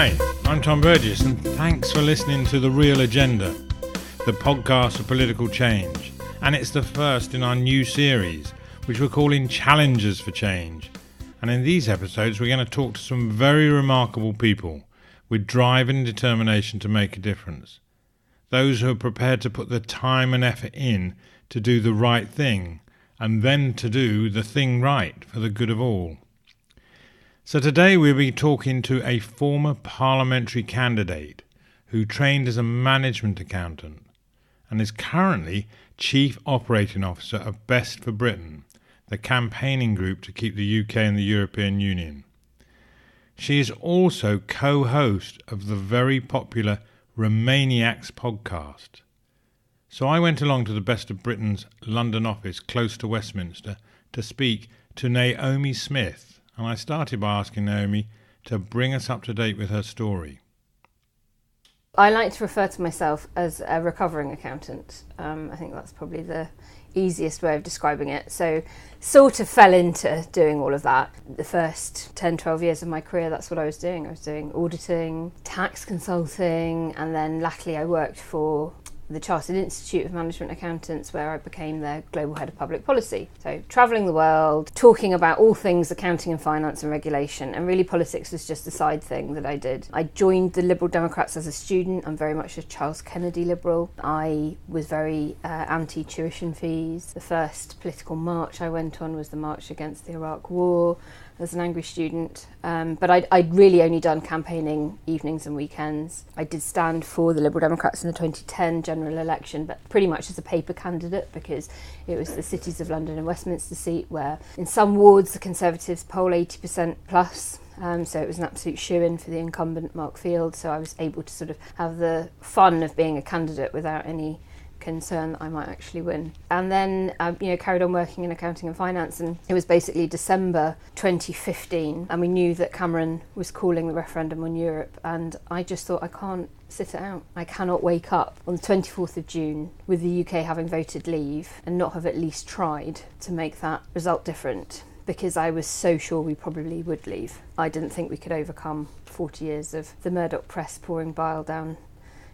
Hi, I'm Tom Burgess, and thanks for listening to The Real Agenda, the podcast for political change. And it's the first in our new series, which we're calling Challenges for Change. And in these episodes, we're going to talk to some very remarkable people with drive and determination to make a difference. Those who are prepared to put the time and effort in to do the right thing, and then to do the thing right for the good of all. So today we'll be talking to a former parliamentary candidate who trained as a management accountant and is currently Chief Operating Officer of Best for Britain, the campaigning group to keep the UK in the European Union. She is also co-host of the very popular Remainiacs podcast. So I went along to the Best of Britain's London office close to Westminster to speak to Naomi Smith, and I started by asking Naomi to bring us up to date with her story. I like to refer to myself as a recovering accountant. I think that's probably the easiest way of describing it. So sort of fell into doing all of that. The first 10, 12 years of my career, that's what I was doing. I was doing auditing, tax consulting, and then latterly I worked for the Chartered Institute of Management Accountants, where I became their global head of public policy. So travelling the world, talking about all things accounting and finance and regulation, and really politics was just a side thing that I did. I joined the Liberal Democrats as a student. I'm very much a Charles Kennedy Liberal. I was very anti-tuition fees. The first political march I went on was the march against the Iraq War as an angry student, but I'd really only done campaigning evenings and weekends. I did stand for the Liberal Democrats in the 2010 general election, but pretty much as a paper candidate, because it was the Cities of London and Westminster seat where in some wards the Conservatives poll 80% plus. So it was an absolute shoo-in for the incumbent Mark Field, so I was able to sort of have the fun of being a candidate without any concern that I might actually win. And then carried on working in accounting and finance, and it was basically December 2015 and we knew that Cameron was calling the referendum on Europe, and I just thought, I can't sit it out. I cannot wake up on the 24th of June with the UK having voted leave and not have at least tried to make that result different, because I was so sure we probably would leave. I didn't think we could overcome 40 years of the Murdoch press pouring bile down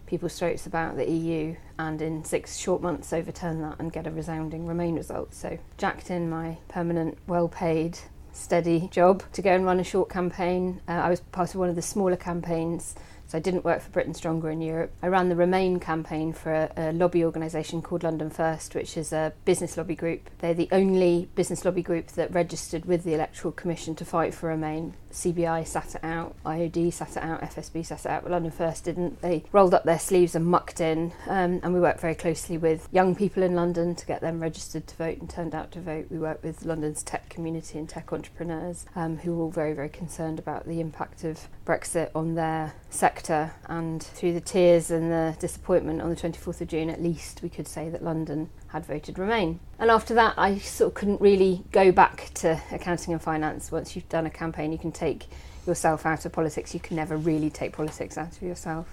people's throats about the EU, and in 6 short months overturn that and get a resounding Remain result. So jacked in my permanent, well-paid, steady job to go and run a short campaign. I was part of one of the smaller campaigns, so I didn't work for Britain Stronger in Europe. I ran the Remain campaign for a lobby organisation called London First, which is a business lobby group. They're the only business lobby group that registered with the Electoral Commission to fight for Remain. CBI sat it out, IOD sat it out, FSB sat it out, but London First didn't. They rolled up their sleeves and mucked in, and we worked very closely with young people in London to get them registered to vote and turned out to vote. We worked with London's tech community and tech entrepreneurs, who were all very, very concerned about the impact of Brexit on their sector, and through the tears and the disappointment on the 24th of June, at least we could say that London had voted Remain. And after that, I sort of couldn't really go back to accounting and finance. Once you've done a campaign, you can take yourself out of politics. You can never really take politics out of yourself.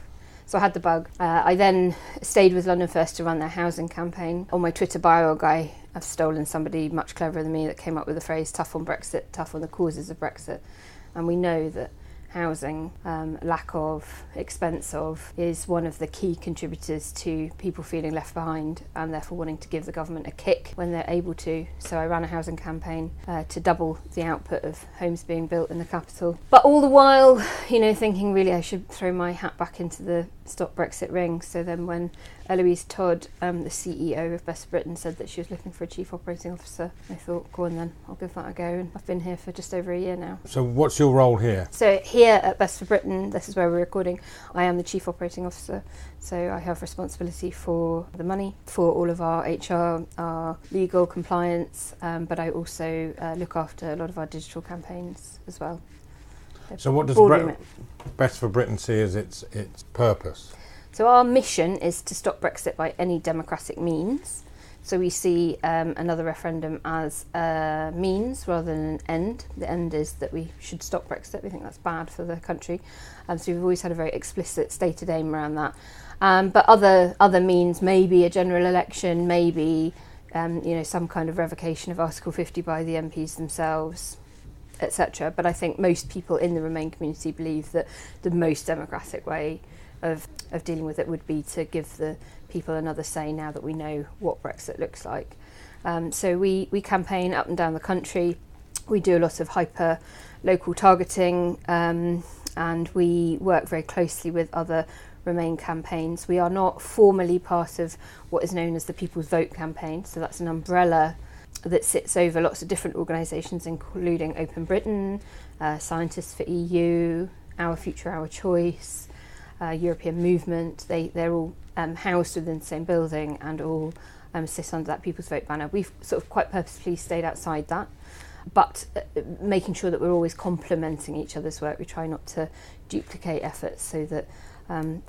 So I had the bug. I then stayed with London First to run their housing campaign. On my Twitter bio, I've stolen somebody much cleverer than me that came up with the phrase tough on Brexit, tough on the causes of Brexit. And we know that housing, lack of, expense of, is one of the key contributors to people feeling left behind and therefore wanting to give the government a kick when they're able to. So I ran a housing campaign to double the output of homes being built in the capital. But all the while, thinking really I should throw my hat back into the Stop Brexit ring. So then when Eloise Todd, the CEO of Best for Britain, said that she was looking for a Chief Operating Officer, I thought, go on then, I'll give that a go. And I've been here for just over a year now. So what's your role here? So here at Best for Britain, this is where we're recording, I am the Chief Operating Officer. So I have responsibility for the money, for all of our HR, our legal compliance, but I also look after a lot of our digital campaigns as well. So what does Best for Britain see as its purpose? So our mission is to stop Brexit by any democratic means. So we see another referendum as a means rather than an end. The end is that we should stop Brexit. We think that's bad for the country. So we've always had a very explicit stated aim around that. But other means, maybe a general election, maybe some kind of revocation of Article 50 by the MPs themselves. etc. But I think most people in the Remain community believe that the most democratic way of dealing with it would be to give the people another say now that we know what Brexit looks like. So we campaign up and down the country. We do a lot of hyper local targeting, and we work very closely with other Remain campaigns. We are not formally part of what is known as the People's Vote campaign, so that's an umbrella that sits over lots of different organisations, including Open Britain, Scientists for EU, Our Future, Our Choice, European Movement. They're all housed within the same building and all sit under that People's Vote banner. We've sort of quite purposefully stayed outside that, but making sure that we're always complementing each other's work. We try not to duplicate efforts so that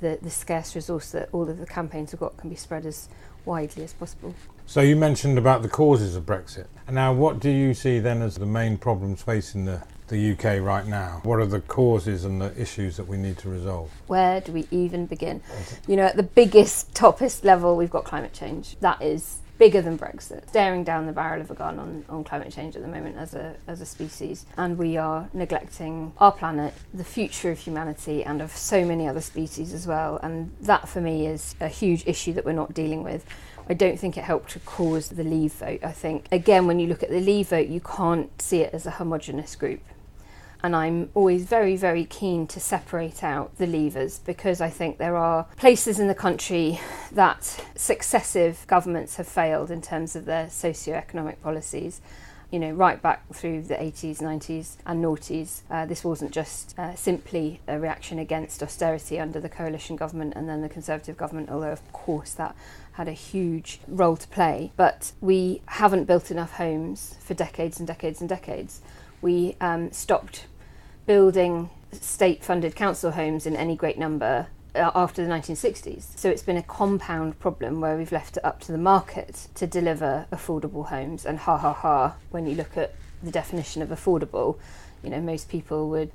the scarce resource that all of the campaigns have got can be spread as widely as possible. So you mentioned about the causes of Brexit. And now what do you see then as the main problems facing the UK right now? What are the causes and the issues that we need to resolve? Where do we even begin? You know, at the biggest, toppest level, we've got climate change. That is bigger than Brexit, staring down the barrel of a gun on climate change at the moment as a species. And we are neglecting our planet, the future of humanity, and of so many other species as well. And that, for me, is a huge issue that we're not dealing with. I don't think it helped to cause the Leave vote. I think, again, when you look at the Leave vote, you can't see it as a homogenous group. And I'm always very, very keen to separate out the Leavers, because I think there are places in the country that successive governments have failed in terms of their socio-economic policies. You know, right back through the 80s, 90s and noughties. This wasn't just simply a reaction against austerity under the coalition government and then the Conservative government, although of course that had a huge role to play. But we haven't built enough homes for decades and decades and decades. We stopped building state-funded council homes in any great number after the 1960s. So it's been a compound problem where we've left it up to the market to deliver affordable homes. And when you look at the definition of affordable, you know, most people would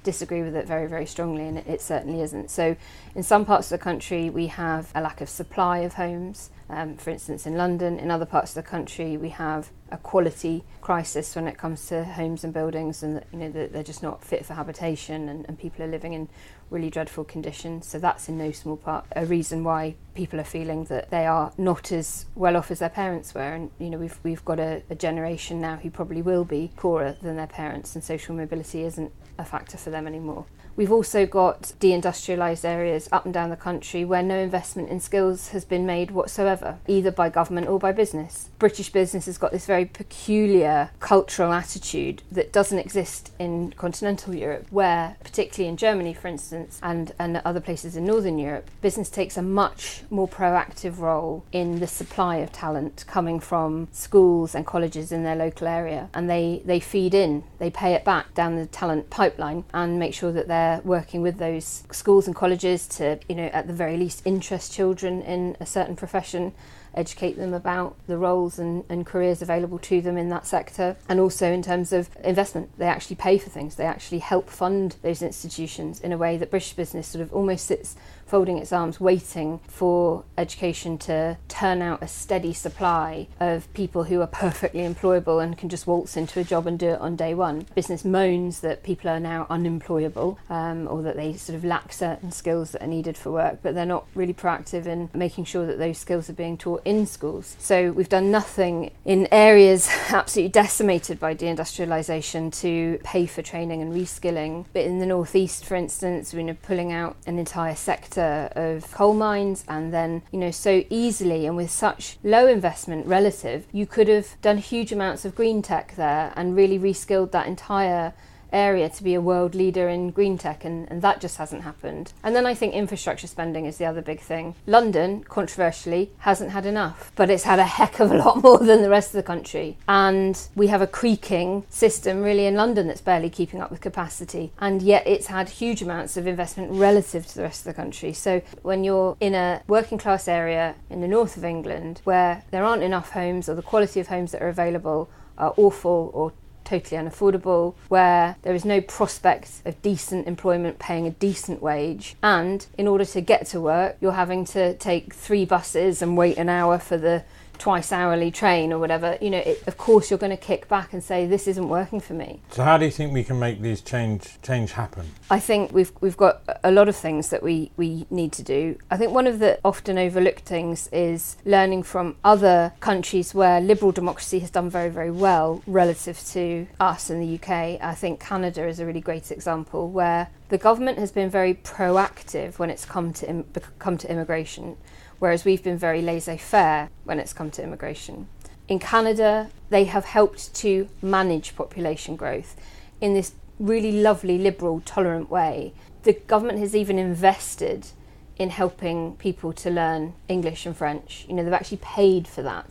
disagree with it very, very strongly, and it certainly isn't. So in some parts of the country, we have a lack of supply of homes. For instance, in London. In other parts of the country, we have a quality crisis when it comes to homes and buildings, and you know, they're just not fit for habitation, and people are living in really dreadful conditions. So that's in no small part a reason why people are feeling that they are not as well off as their parents were. And you know, we've got a generation now who probably will be poorer than their parents, and social mobility isn't a factor for them anymore. We've also got deindustrialised areas up and down the country where no investment in skills has been made whatsoever, either by government or by business. British business has got this very peculiar cultural attitude that doesn't exist in continental Europe, where, particularly in Germany, for instance, and other places in Northern Europe, business takes a much more proactive role in the supply of talent coming from schools and colleges in their local area. And they feed in, they pay it back down the talent pipeline and make sure that they're working with those schools and colleges to, you know, at the very least interest children in a certain profession, educate them about the roles and careers available to them in that sector. And also in terms of investment, they actually pay for things, they actually help fund those institutions in a way that British business sort of almost sits folding its arms, waiting for education to turn out a steady supply of people who are perfectly employable and can just waltz into a job and do it on day one. Business moans that people are now unemployable, or that they sort of lack certain skills that are needed for work, but they're not really proactive in making sure that those skills are being taught in schools. So we've done nothing in areas absolutely decimated by deindustrialisation to pay for training and reskilling. But in the northeast, for instance, we're pulling out an entire sector of coal mines, and then, you know, so easily and with such low investment relative, you could have done huge amounts of green tech there and really reskilled that entire area to be a world leader in green tech, and that just hasn't happened. And then I think infrastructure spending is the other big thing. London, controversially, hasn't had enough, but it's had a heck of a lot more than the rest of the country. And we have a creaking system really in London that's barely keeping up with capacity, and yet it's had huge amounts of investment relative to the rest of the country. So when you're in a working class area in the north of England where there aren't enough homes, or the quality of homes that are available are awful or totally unaffordable, where there is no prospect of decent employment paying a decent wage, and in order to get to work you're having to take 3 buses and wait an hour for the twice hourly train or whatever, of course you're going to kick back and say, this isn't working for me. So how do you think we can make these change happen? I think we've got a lot of things that we need to do. I think one of the often overlooked things is learning from other countries where liberal democracy has done very, very well relative to us in the UK. I think Canada is a really great example where the government has been very proactive when it's come to immigration, whereas we've been very laissez-faire when it's come to immigration. In Canada, they have helped to manage population growth in this really lovely, liberal, tolerant way. The government has even invested in helping people to learn English and French. They've actually paid for that.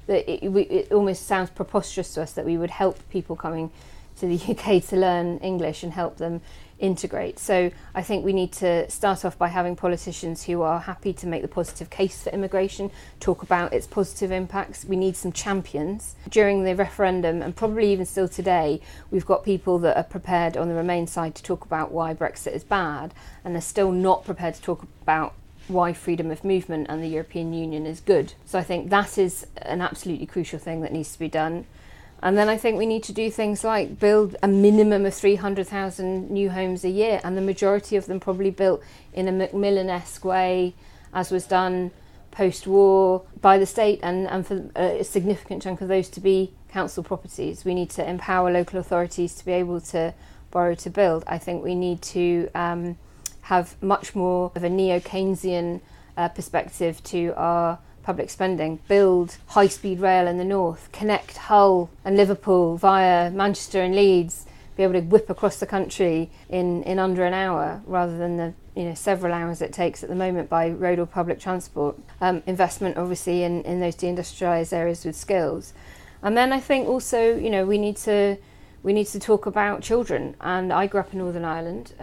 It almost sounds preposterous to us that we would help people coming to the UK to learn English and help them integrate. So I think we need to start off by having politicians who are happy to make the positive case for immigration, talk about its positive impacts. We need some champions. During the referendum, and probably even still today, we've got people that are prepared on the Remain side to talk about why Brexit is bad, and they're still not prepared to talk about why freedom of movement and the European Union is good. So I think that is an absolutely crucial thing that needs to be done. And then I think we need to do things like build a minimum of 300,000 new homes a year, and the majority of them probably built in a Macmillan-esque way, as was done post-war by the state, and for a significant chunk of those to be council properties. We need to empower local authorities to be able to borrow to build. I think we need to have much more of a neo-Keynesian perspective to our public spending, build high-speed rail in the north, connect Hull and Liverpool via Manchester and Leeds, be able to whip across the country in under an hour rather than the several hours it takes at the moment by road or public transport. Investment obviously in those deindustrialised areas with skills. And then I think also we need to talk about children. And I grew up in Northern Ireland.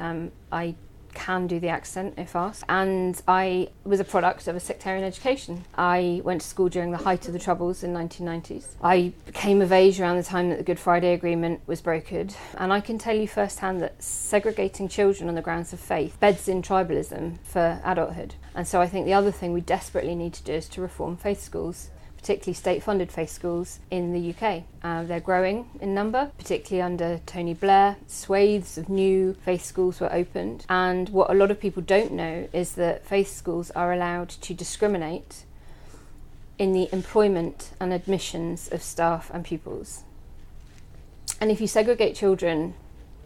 I can do the accent if asked, and I was a product of a sectarian education. I went to school during the height of the Troubles in 1990s. I became of age around the time that the Good Friday Agreement was brokered, and I can tell you firsthand that segregating children on the grounds of faith beds in tribalism for adulthood. And so I think the other thing we desperately need to do is to reform faith schools, particularly state-funded faith schools in the UK. They're growing in number, particularly under Tony Blair. Swathes of new faith schools were opened. And what a lot of people don't know is that faith schools are allowed to discriminate in the employment and admissions of staff and pupils. And if you segregate children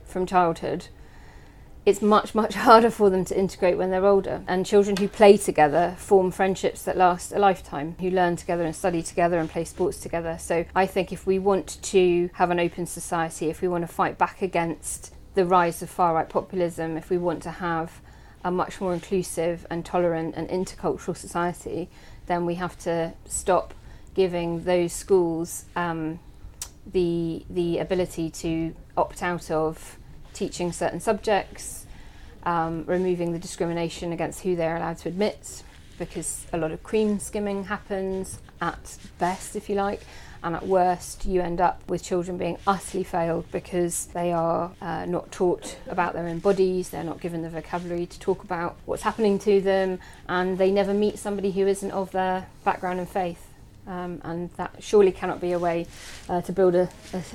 from childhood, it's much, much harder for them to integrate when they're older. And children who play together form friendships that last a lifetime, who learn together and study together and play sports together. So I think if we want to have an open society, if we want to fight back against the rise of far-right populism, if we want to have a much more inclusive and tolerant and intercultural society, then we have to stop giving those schools the ability to opt out of teaching certain subjects, removing the discrimination against who they're allowed to admit, because a lot of cream skimming happens at best, if you like, and at worst you end up with children being utterly failed because they are not taught about their own bodies, they're not given the vocabulary to talk about what's happening to them, and they never meet somebody who isn't of their background and faith. And that surely cannot be a way to build a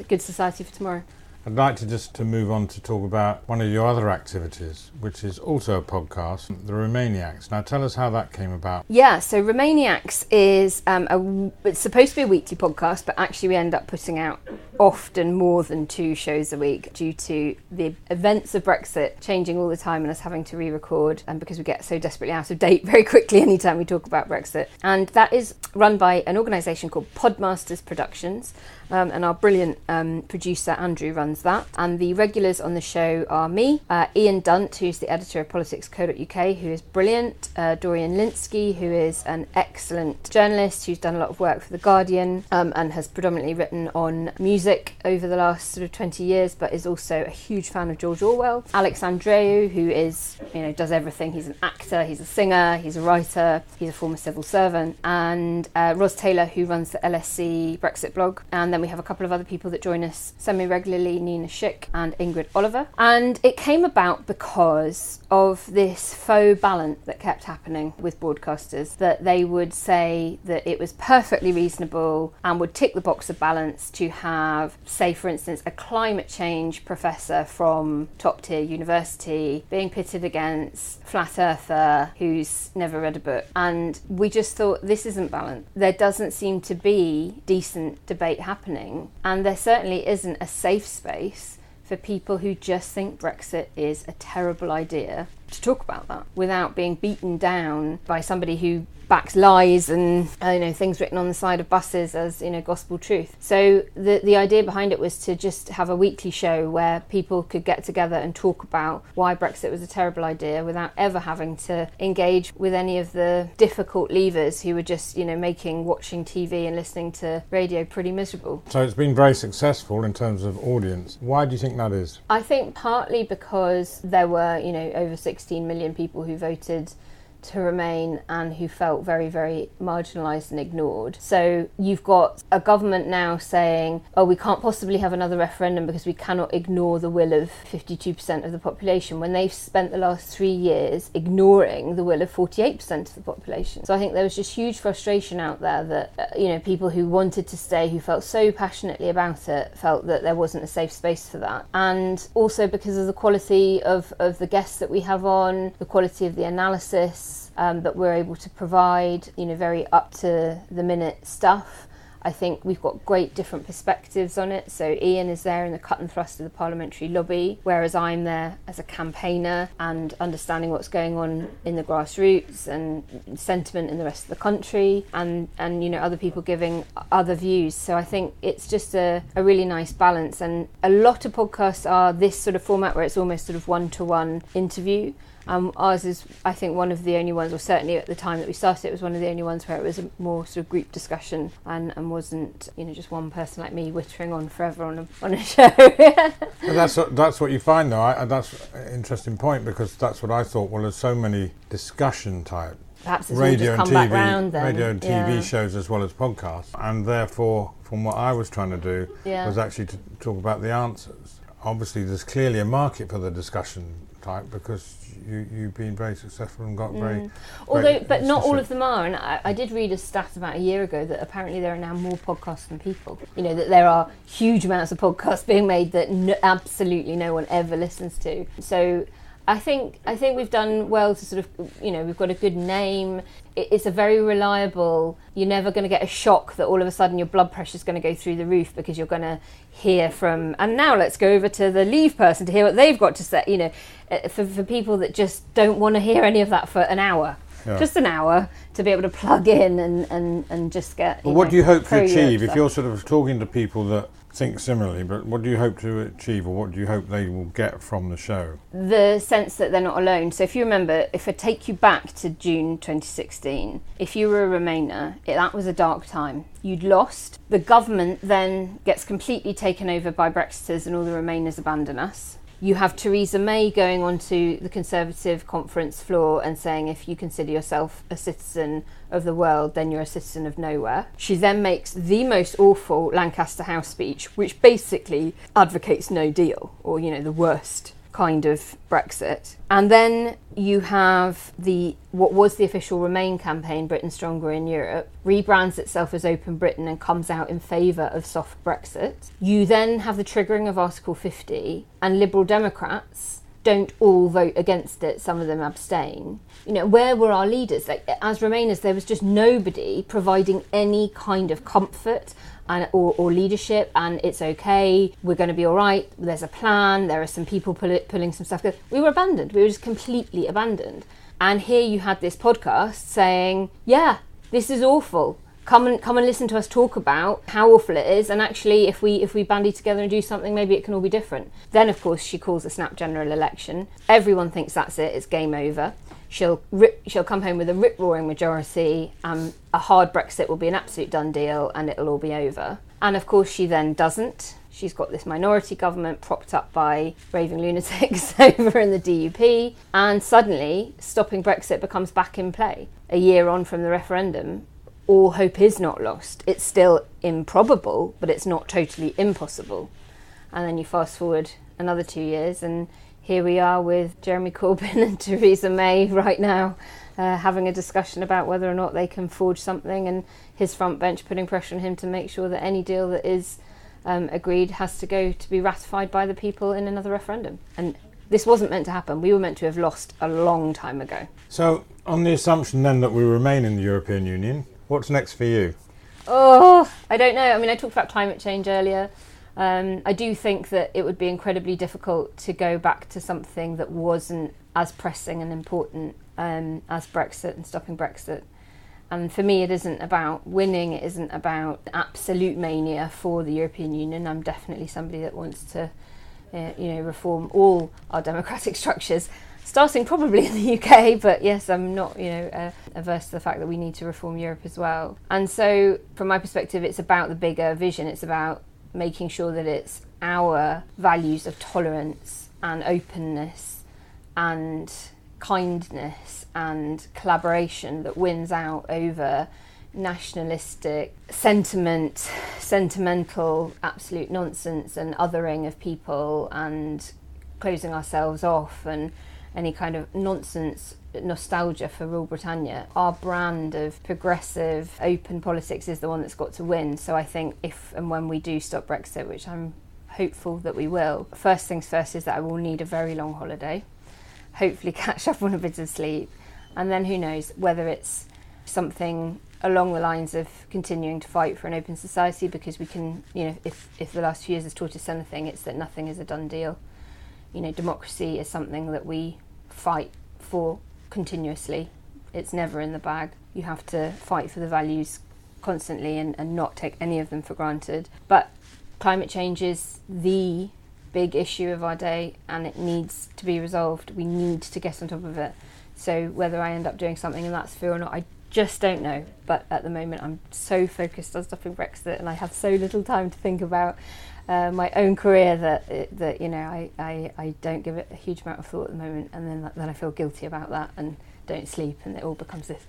good society for tomorrow. I'd like to move on to talk about one of your other activities, which is also a podcast, the Remainiacs. Now tell us how that came about. Yeah, so Remainiacs is it's supposed to be a weekly podcast, but actually we end up putting out often more than 2 shows a week due to the events of Brexit changing all the time and us having to re-record, and because we get so desperately out of date very quickly anytime we talk about Brexit. And that is run by an organisation called Podmasters Productions, and our brilliant producer Andrew runs that. And the regulars on the show are me, Ian Dunt, who's the editor of politics.co.uk, who is brilliant, Dorian Linsky, who is an excellent journalist who's done a lot of work for The Guardian and has predominantly written on music music over the last sort of 20 years, but is also a huge fan of George Orwell. Alex Andreou, who is, does everything. He's an actor, he's a singer, he's a writer, he's a former civil servant. And Ros Taylor, who runs the LSE Brexit blog. And then we have a couple of other people that join us semi-regularly, Nina Schick and Ingrid Oliver. And it came about because of this faux balance that kept happening with broadcasters, that they would say that it was perfectly reasonable and would tick the box of balance to have, say for instance, a climate change professor from top tier university being pitted against flat earther who's never read a book. And we just thought, this isn't balanced. There doesn't seem to be decent debate happening, and there certainly isn't a safe space for people who just think Brexit is a terrible idea to talk about that without being beaten down by somebody who backs lies and things written on the side of buses as gospel truth. So the idea behind it was to just have a weekly show where people could get together and talk about why Brexit was a terrible idea without ever having to engage with any of the difficult leavers who were just making watching TV and listening to radio pretty miserable. So it's been very successful in terms of audience. Why do you think that is? I think partly because there were over 16 million people who voted to remain and who felt very, very marginalised and ignored. So you've got a government now saying, oh, we can't possibly have another referendum because we cannot ignore the will of 52% of the population, when they've spent the last 3 years ignoring the will of 48% of the population. So I think there was just huge frustration out there that, people who wanted to stay, who felt so passionately about it, felt that there wasn't a safe space for that. And also because of the quality of the guests that we have on, the quality of the analysis, that we're able to provide, very up to the minute stuff. I think we've got great different perspectives on it. So Ian is there in the cut and thrust of the parliamentary lobby, whereas I'm there as a campaigner and understanding what's going on in the grassroots and sentiment in the rest of the country, and other people giving other views. So I think it's just a really nice balance. And a lot of podcasts are this sort of format where it's almost sort of one-to-one interview. Ours is, I think, one of the only ones, or certainly at the time that we started, it was one of the only ones where it was a more sort of group discussion and wasn't, just one person like me whittering on forever on a show. That's what you find, though. That's an interesting point, because that's what I thought. Well, there's so many discussion type perhaps it's radio and TV, back round then. Radio and TV shows as well as podcasts, and therefore, from what I was trying to do, was actually to talk about the answers. Obviously, there's clearly a market for the discussion type, because you've been very successful and got very... But not all of them are, and I did read a stat about a year ago that apparently there are now more podcasts than people. that there are huge amounts of podcasts being made that absolutely no one ever listens to. So I think we've done well to sort of, we've got a good name. It's a very reliable, you're never going to get a shock that all of a sudden your blood pressure is going to go through the roof because you're going to hear from, and now let's go over to the Leave person to hear what they've got to say, for people that just don't want to hear any of that for an hour. Yeah. Just an hour to be able to plug in and just get... Well, what do you hope to achieve if you're sort of talking to people that think similarly, but what do you hope to achieve, or what do you hope they will get from the show? The sense that they're not alone. So if you remember, if I take you back to June 2016, if you were a Remainer, that was a dark time. You'd lost. The government then gets completely taken over by Brexiters and all the Remainers abandon us. You have Theresa May going onto the Conservative conference floor and saying, if you consider yourself a citizen of the world, then you're a citizen of nowhere. She then makes the most awful Lancaster House speech, which basically advocates no deal, or, the worst kind of Brexit. And then you have what was the official Remain campaign, Britain Stronger in Europe, rebrands itself as Open Britain and comes out in favour of soft Brexit. You then have the triggering of Article 50, and Liberal Democrats don't all vote against it, some of them abstain. Where were our leaders? As Remainers, there was just nobody providing any kind of comfort or leadership, and it's okay, we're going to be all right, there's a plan, there are some people pulling some stuff. We were abandoned. We were just completely abandoned. And here you had this podcast saying, yeah, this is awful. Come and listen to us talk about how awful it is, and actually if we bandy together and do something, maybe it can all be different. Then of course she calls a snap general election. Everyone thinks that's it, it's game over. she'll come home with a rip-roaring majority, and a hard Brexit will be an absolute done deal, and it'll all be over. And of course she then doesn't. She's got this minority government propped up by raving lunatics over in the DUP, and suddenly stopping Brexit becomes back in play. A year on from the referendum, all hope is not lost. It's still improbable, but it's not totally impossible. And then you fast forward another 2 years, and here we are with Jeremy Corbyn and Theresa May right now having a discussion about whether or not they can forge something, and his front bench putting pressure on him to make sure that any deal that is agreed has to go to be ratified by the people in another referendum. And this wasn't meant to happen. We were meant to have lost a long time ago. So, on the assumption then that we remain in the European Union, what's next for you? Oh, I don't know. I mean, I talked about climate change earlier. I do think that it would be incredibly difficult to go back to something that wasn't as pressing and important as Brexit and stopping Brexit. And for me, it isn't about winning. It isn't about absolute mania for the European Union. I'm definitely somebody that wants to, reform all our democratic structures, starting probably in the UK. But yes, I'm not, averse to the fact that we need to reform Europe as well. And so, from my perspective, it's about the bigger vision. It's about making sure that it's our values of tolerance and openness and kindness and collaboration that wins out over nationalistic sentimental absolute nonsense and othering of people and closing ourselves off and any kind of nonsense nostalgia for Rule Britannia. Our brand of progressive open politics is the one that's got to win. So I think if and when we do stop Brexit, which I'm hopeful that we will, first things first is that I will need a very long holiday, hopefully catch up on a bit of sleep, and then who knows whether it's something along the lines of continuing to fight for an open society, because we can, if the last few years has taught us anything, it's that nothing is a done deal. Democracy is something that we fight for continuously. It's never in the bag. You have to fight for the values constantly and not take any of them for granted. But climate change is the big issue of our day, and it needs to be resolved. We need to get on top of it. So whether I end up doing something in that sphere or not, I just don't know. But at the moment, I'm so focused on stopping Brexit, and I have so little time to think about my own career that I don't give it a huge amount of thought at the moment, and then I feel guilty about that and don't sleep, and it all becomes this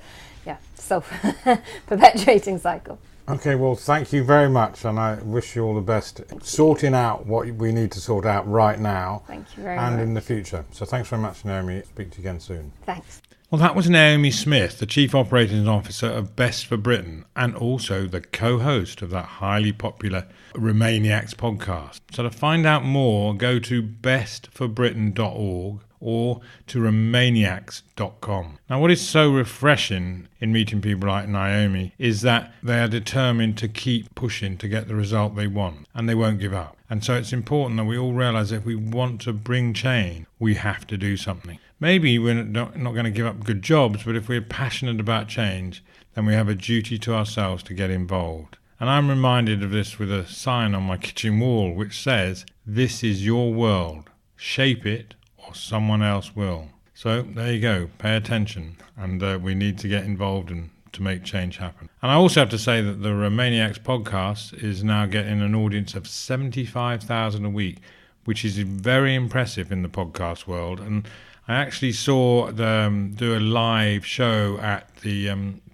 self-perpetuating cycle. Okay, well, thank you very much, and I wish you all the best sorting out what we need to sort out right now. Thank you very much. And in the future. So thanks very much, Naomi. Speak to you again soon. Thanks. Well, that was Naomi Smith, the Chief Operating Officer of Best for Britain, and also the co-host of that highly popular Remainiacs podcast. So to find out more, go to bestforbritain.org or to Remainiacs.com. Now, what is so refreshing in meeting people like Naomi is that they are determined to keep pushing to get the result they want, and they won't give up. And so it's important that we all realise that if we want to bring change, we have to do something. Maybe we're not going to give up good jobs, but if we're passionate about change, then we have a duty to ourselves to get involved. And I'm reminded of this with a sign on my kitchen wall which says, "This is your world. Shape it, or someone else will." So there you go. Pay attention, and we need to get involved and to make change happen. And I also have to say that the Remainiacs podcast is now getting an audience of 75,000 a week, which is very impressive in the podcast world. And I actually saw them do a live show at the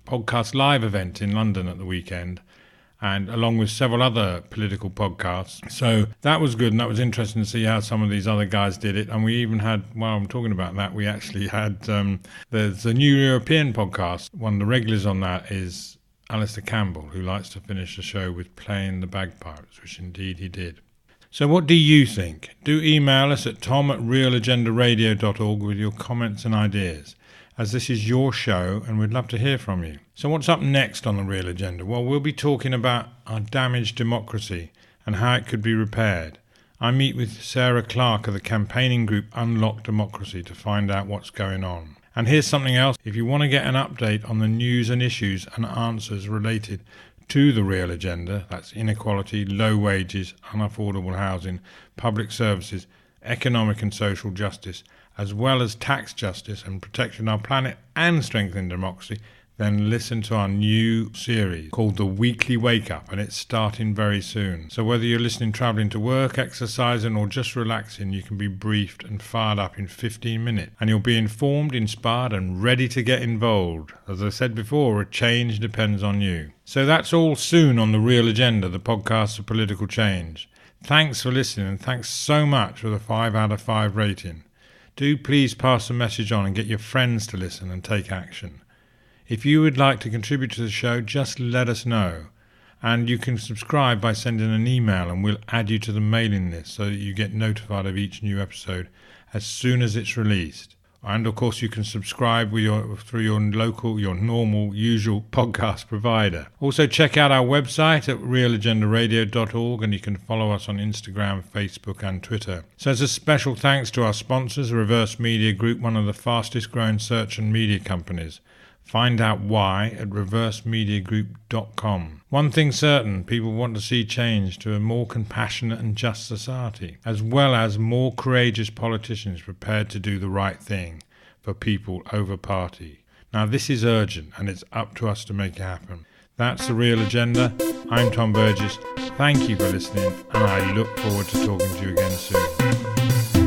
Podcast Live event in London at the weekend, and along with several other political podcasts. So that was good, and that was interesting to see how some of these other guys did it. And we even had, while I'm talking about that, we actually had, there's a New European podcast. One of the regulars on that is Alistair Campbell, who likes to finish the show with playing the bagpipes, which indeed he did. So what do you think? Do email us at tom@realagendaradio.org with your comments and ideas, as this is your show and we'd love to hear from you. So what's up next on the Real Agenda? Well, we'll be talking about our damaged democracy and how it could be repaired. I meet with Sarah Clark of the campaigning group Unlock Democracy to find out what's going on. And here's something else. If you want to get an update on the news and issues and answers related to the Real Agenda, that's inequality, low wages, unaffordable housing, public services, economic and social justice, as well as tax justice and protecting our planet and strengthening democracy, then listen to our new series called The Weekly Wake Up, and it's starting very soon. So whether you're listening travelling to work, exercising or just relaxing, you can be briefed and fired up in 15 minutes, and you'll be informed, inspired and ready to get involved. As I said before, a change depends on you. So that's all soon on The Real Agenda, the podcast of political change. Thanks for listening, and thanks so much for the 5 out of 5 rating. Do please pass the message on and get your friends to listen and take action. If you would like to contribute to the show, just let us know. And you can subscribe by sending an email, and we'll add you to the mailing list so that you get notified of each new episode as soon as it's released. And of course you can subscribe through your normal, usual podcast provider. Also check out our website at realagendaradio.org, and you can follow us on Instagram, Facebook and Twitter. So as a special thanks to our sponsors, Reverse Media Group, one of the fastest growing search and media companies. Find out why at reversemediagroup.com. One thing certain, people want to see change to a more compassionate and just society, as well as more courageous politicians prepared to do the right thing for people over party. Now this is urgent, and it's up to us to make it happen. That's The Real Agenda. I'm Tom Burgess. Thank you for listening, and I look forward to talking to you again soon.